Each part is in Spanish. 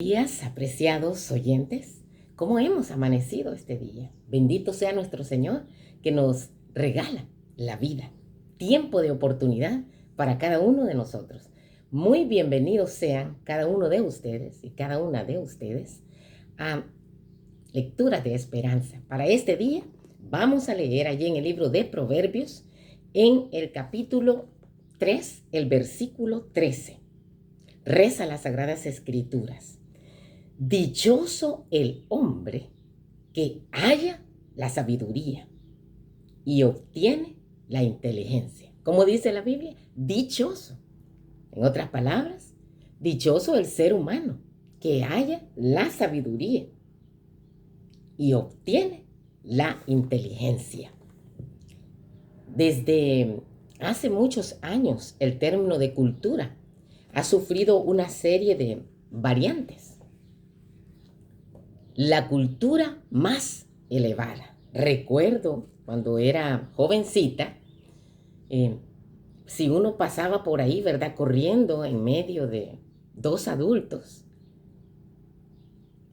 Días, apreciados oyentes, ¿cómo hemos amanecido este día? Bendito sea nuestro Señor que nos regala la vida, tiempo de oportunidad para cada uno de nosotros. Muy bienvenidos sean cada uno de ustedes y cada una de ustedes a Lectura de Esperanza. Para este día vamos a leer allí en el libro de Proverbios, en el capítulo 3, el versículo 13. Reza las Sagradas Escrituras: dichoso el hombre que halla la sabiduría y obtiene la inteligencia. ¿Cómo dice la Biblia? Dichoso. En otras palabras, dichoso el ser humano que halla la sabiduría y obtiene la inteligencia. Desde hace muchos años, el término de cultura ha sufrido una serie de variantes. La cultura más elevada. Recuerdo cuando era jovencita, si uno pasaba por ahí, ¿verdad?, corriendo en medio de dos adultos.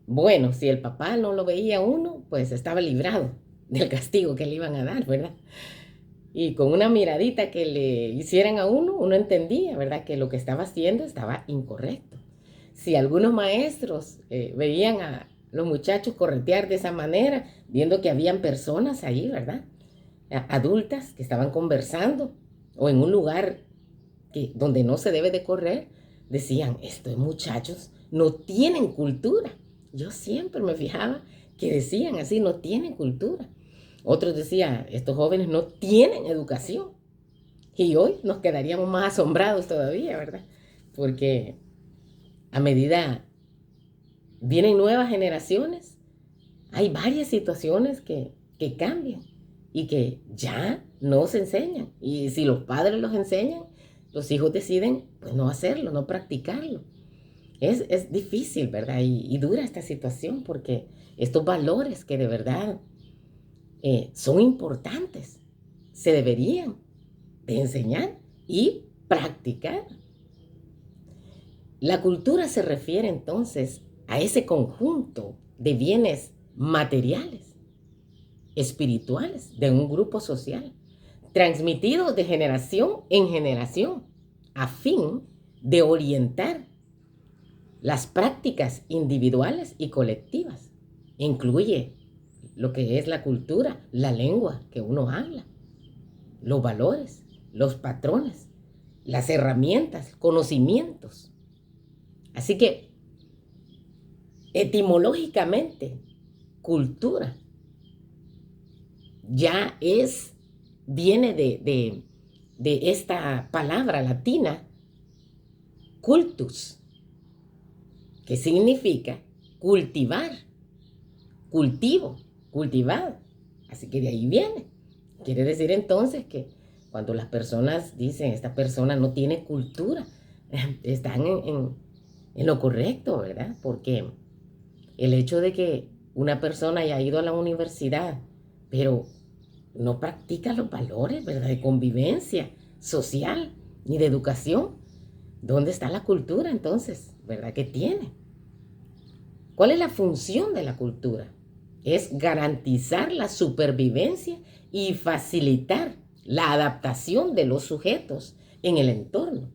Bueno, si el papá no lo veía a uno, pues estaba librado del castigo que le iban a dar, ¿verdad? Y con una miradita que le hicieran a uno entendía, ¿verdad?, que lo que estaba haciendo estaba incorrecto. Si algunos maestros veían a los muchachos corretear de esa manera, viendo que habían personas ahí, ¿verdad?, adultas que estaban conversando o en un lugar donde no se debe de correr, decían, estos muchachos no tienen cultura. Yo siempre me fijaba que decían así, no tienen cultura. Otros decían, estos jóvenes no tienen educación. Y hoy nos quedaríamos más asombrados todavía, ¿verdad? Porque a medida vienen nuevas generaciones, hay varias situaciones que cambian y que ya no se enseñan. Y si los padres los enseñan, los hijos deciden pues no hacerlo, no practicarlo. Es difícil, ¿verdad? Y dura esta situación porque estos valores que de verdad son importantes, se deberían de enseñar y practicar. La cultura se refiere entonces a ese conjunto de bienes materiales, espirituales de un grupo social, transmitidos de generación en generación, a fin de orientar las prácticas individuales y colectivas. Incluye lo que es la cultura, la lengua que uno habla, los valores, los patrones, las herramientas, conocimientos. Así que, etimológicamente, cultura ya viene de esta palabra latina, cultus, que significa cultivar, cultivo, cultivado. Así que de ahí viene. Quiere decir entonces que cuando las personas dicen, esta persona no tiene cultura, están en lo correcto, ¿verdad? Porque el hecho de que una persona haya ido a la universidad, pero no practica los valores, ¿verdad?, de convivencia social ni de educación, ¿dónde está la cultura entonces? ¿Verdad que tiene? ¿Cuál es la función de la cultura? Es garantizar la supervivencia y facilitar la adaptación de los sujetos en el entorno.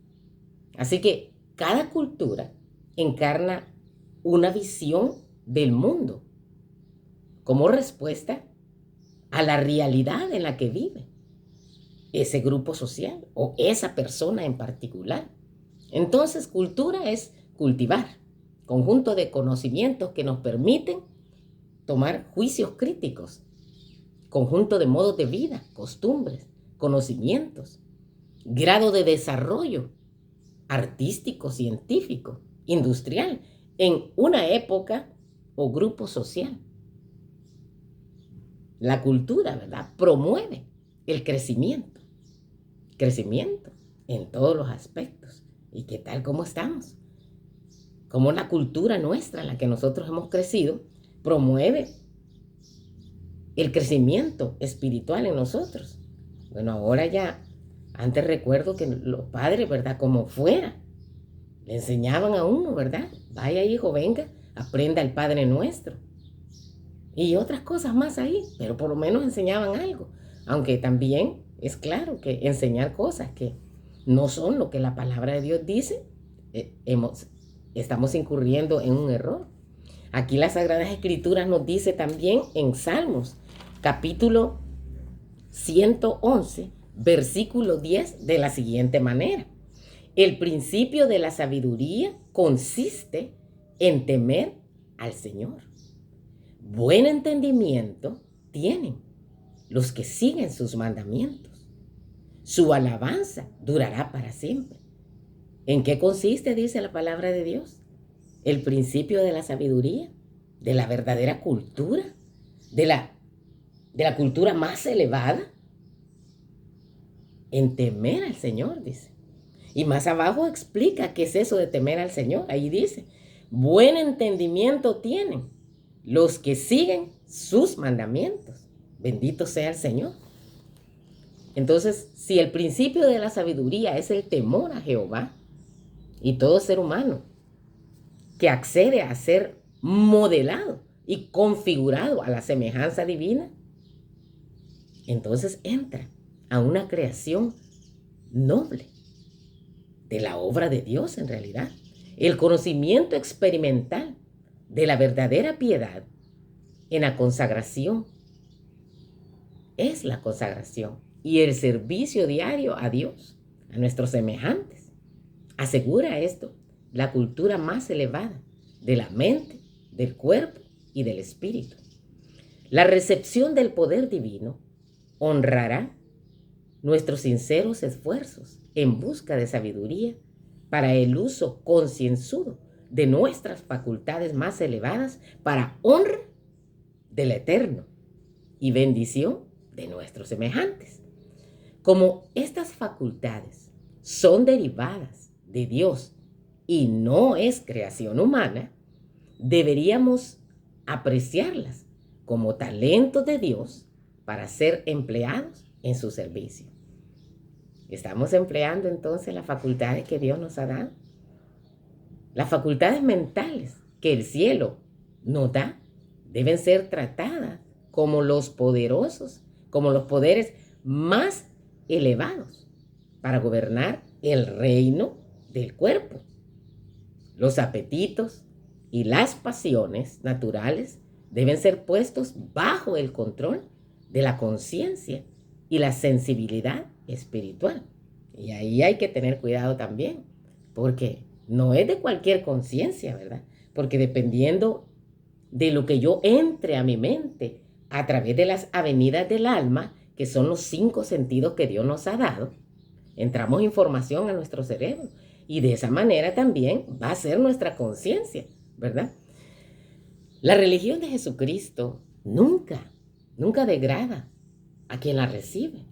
Así que cada cultura encarna una visión del mundo como respuesta a la realidad en la que vive ese grupo social o esa persona en particular. Entonces, cultura es cultivar, conjunto de conocimientos que nos permiten tomar juicios críticos, conjunto de modos de vida, costumbres, conocimientos, grado de desarrollo artístico, científico, industrial, en una época o grupo social. La cultura, ¿verdad?, promueve el crecimiento en todos los aspectos. ¿Y qué tal cómo estamos? Cómo la cultura nuestra, en la que nosotros hemos crecido, promueve el crecimiento espiritual en nosotros. Bueno, ahora ya, antes recuerdo que los padres, ¿verdad?, como fuera, Le enseñaban a uno, ¿verdad? Vaya hijo, venga, aprenda el Padre Nuestro. Y otras cosas más ahí, pero por lo menos enseñaban algo. Aunque también es claro que enseñar cosas que no son lo que la palabra de Dios dice, estamos incurriendo en un error. Aquí las Sagradas Escrituras nos dice también en Salmos, capítulo 111, versículo 10, de la siguiente manera. El principio de la sabiduría consiste en temer al Señor. Buen entendimiento tienen los que siguen sus mandamientos. Su alabanza durará para siempre. ¿En qué consiste, dice la palabra de Dios? El principio de la sabiduría, de la verdadera cultura, de la cultura más elevada, en temer al Señor, dice. Y más abajo explica qué es eso de temer al Señor. Ahí dice, buen entendimiento tienen los que siguen sus mandamientos. Bendito sea el Señor. Entonces, si el principio de la sabiduría es el temor a Jehová, y todo ser humano que accede a ser modelado y configurado a la semejanza divina, entonces entra a una creación noble de la obra de Dios en realidad. El conocimiento experimental de la verdadera piedad en la consagración es la consagración y el servicio diario a Dios, a nuestros semejantes. Asegura esto la cultura más elevada de la mente, del cuerpo y del espíritu. La recepción del poder divino honrará nuestros sinceros esfuerzos en busca de sabiduría para el uso concienzudo de nuestras facultades más elevadas para honra del Eterno y bendición de nuestros semejantes. Como estas facultades son derivadas de Dios y no es creación humana, deberíamos apreciarlas como talentos de Dios para ser empleados en su servicio. ¿Estamos empleando entonces las facultades que Dios nos ha dado? Las facultades mentales que el cielo nos da deben ser tratadas como los poderosos, como los poderes más elevados para gobernar el reino del cuerpo. Los apetitos y las pasiones naturales deben ser puestos bajo el control de la conciencia y la sensibilidad espiritual. Y ahí hay que tener cuidado también, porque no es de cualquier conciencia, ¿verdad? Porque dependiendo de lo que yo entre a mi mente a través de las avenidas del alma, que son los 5 sentidos que Dios nos ha dado, entramos información a nuestro cerebro y de esa manera también va a ser nuestra conciencia, ¿verdad? La religión de Jesucristo nunca degrada a quien la recibe.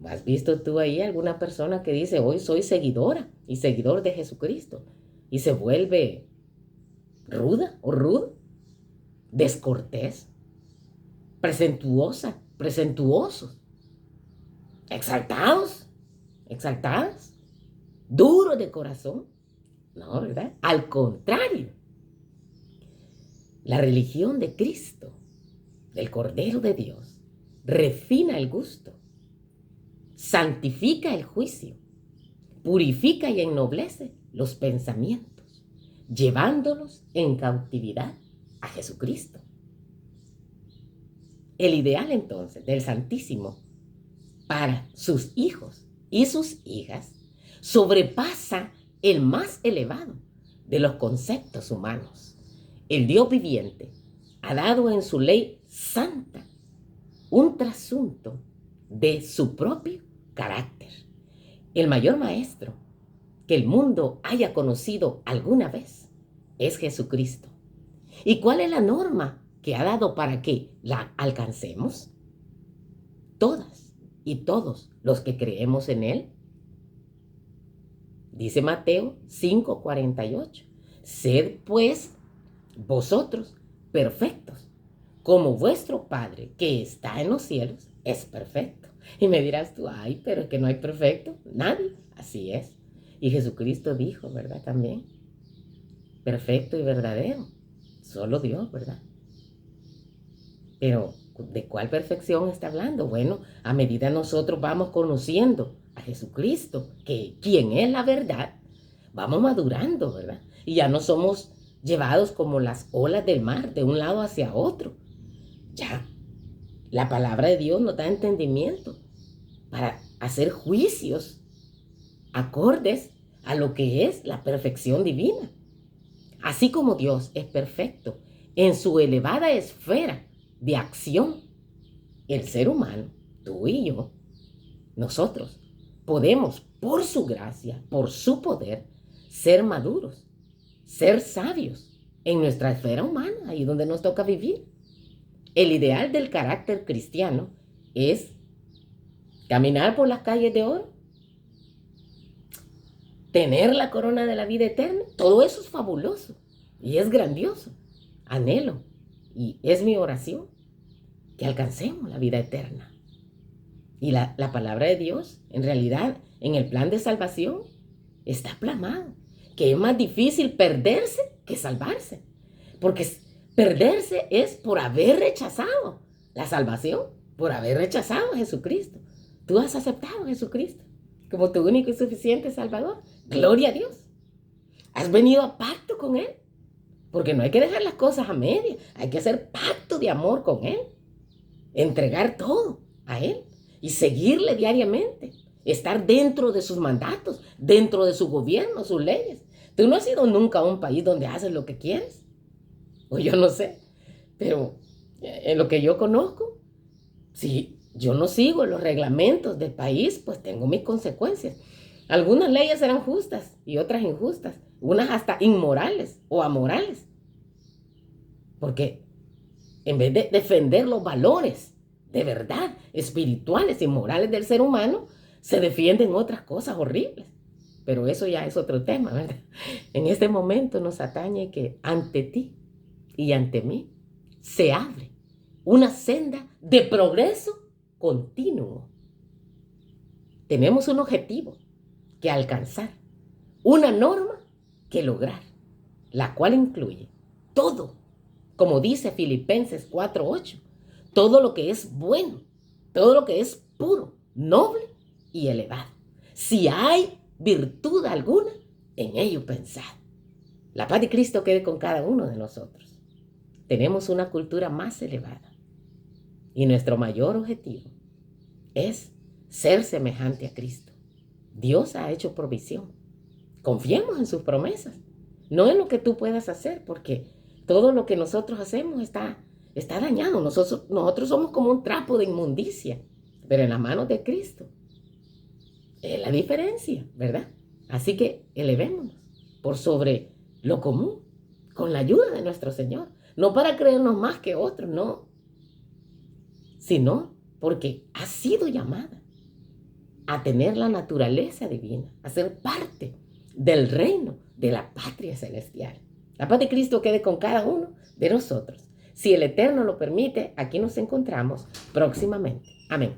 ¿Has visto tú ahí alguna persona que dice, hoy soy seguidora y seguidor de Jesucristo, y se vuelve ruda o rudo, descortés, presentuosos, exaltadas, duros de corazón? No, ¿verdad? Al contrario, la religión de Cristo, del Cordero de Dios, refina el gusto, santifica el juicio, purifica y ennoblece los pensamientos, llevándolos en cautividad a Jesucristo. El ideal entonces del Santísimo para sus hijos y sus hijas sobrepasa el más elevado de los conceptos humanos. El Dios viviente ha dado en su ley santa un trasunto de su propio carácter. El mayor maestro que el mundo haya conocido alguna vez es Jesucristo. ¿Y cuál es la norma que ha dado para que la alcancemos? Todas y todos los que creemos en Él. Dice Mateo 5:48. Sed pues vosotros perfectos, como vuestro Padre que está en los cielos es perfecto. Y me dirás tú, ay, pero es que no hay perfecto. Nadie. Así es. Y Jesucristo dijo, ¿verdad? También, perfecto y verdadero, solo Dios, ¿verdad? Pero, ¿de cuál perfección está hablando? Bueno, a medida nosotros vamos conociendo a Jesucristo, que quien es la verdad, vamos madurando, ¿verdad? Y ya no somos llevados como las olas del mar, de un lado hacia otro. Ya, la palabra de Dios nos da entendimiento para hacer juicios acordes a lo que es la perfección divina. Así como Dios es perfecto en su elevada esfera de acción, el ser humano, tú y yo, nosotros, podemos, por su gracia, por su poder, ser maduros, ser sabios en nuestra esfera humana, ahí donde nos toca vivir. El ideal del carácter cristiano es caminar por las calles de oro, tener la corona de la vida eterna. Todo eso es fabuloso y es grandioso. Anhelo y es mi oración que alcancemos la vida eterna. Y la palabra de Dios, en realidad, en el plan de salvación, está plasmado. Que es más difícil perderse que salvarse. Porque perderse es por haber rechazado la salvación, por haber rechazado a Jesucristo. Tú has aceptado a Jesucristo como tu único y suficiente Salvador. Gloria a Dios. Has venido a pacto con Él. Porque no hay que dejar las cosas a medias. Hay que hacer pacto de amor con Él. Entregar todo a Él. Y seguirle diariamente. Estar dentro de sus mandatos. Dentro de su gobierno, sus leyes. Tú no has ido nunca a un país donde haces lo que quieres. O yo no sé. Pero en lo que yo conozco, si yo no sigo los reglamentos del país, pues tengo mis consecuencias. Algunas leyes serán justas y otras injustas. Unas hasta inmorales o amorales. Porque en vez de defender los valores de verdad, espirituales y morales del ser humano, se defienden otras cosas horribles. Pero eso ya es otro tema, ¿verdad? En este momento nos atañe que ante ti y ante mí se abre una senda de progreso continuo. Tenemos un objetivo que alcanzar, una norma que lograr, la cual incluye todo, como dice Filipenses 4:8, todo lo que es bueno, todo lo que es puro, noble y elevado. Si hay virtud alguna, en ello pensad. La paz de Cristo quede con cada uno de nosotros. Tenemos una cultura más elevada y nuestro mayor objetivo es ser semejante a Cristo. Dios ha hecho provisión. Confiemos en sus promesas, no en lo que tú puedas hacer, porque todo lo que nosotros hacemos está dañado. Nosotros somos como un trapo de inmundicia, pero en las manos de Cristo es la diferencia, ¿verdad? Así que elevémonos por sobre lo común, con la ayuda de nuestro Señor. No para creernos más que otros, no, sino porque has sido llamada a tener la naturaleza divina, a ser parte del reino de la patria celestial. La paz de Cristo quede con cada uno de nosotros. Si el Eterno lo permite, aquí nos encontramos próximamente. Amén.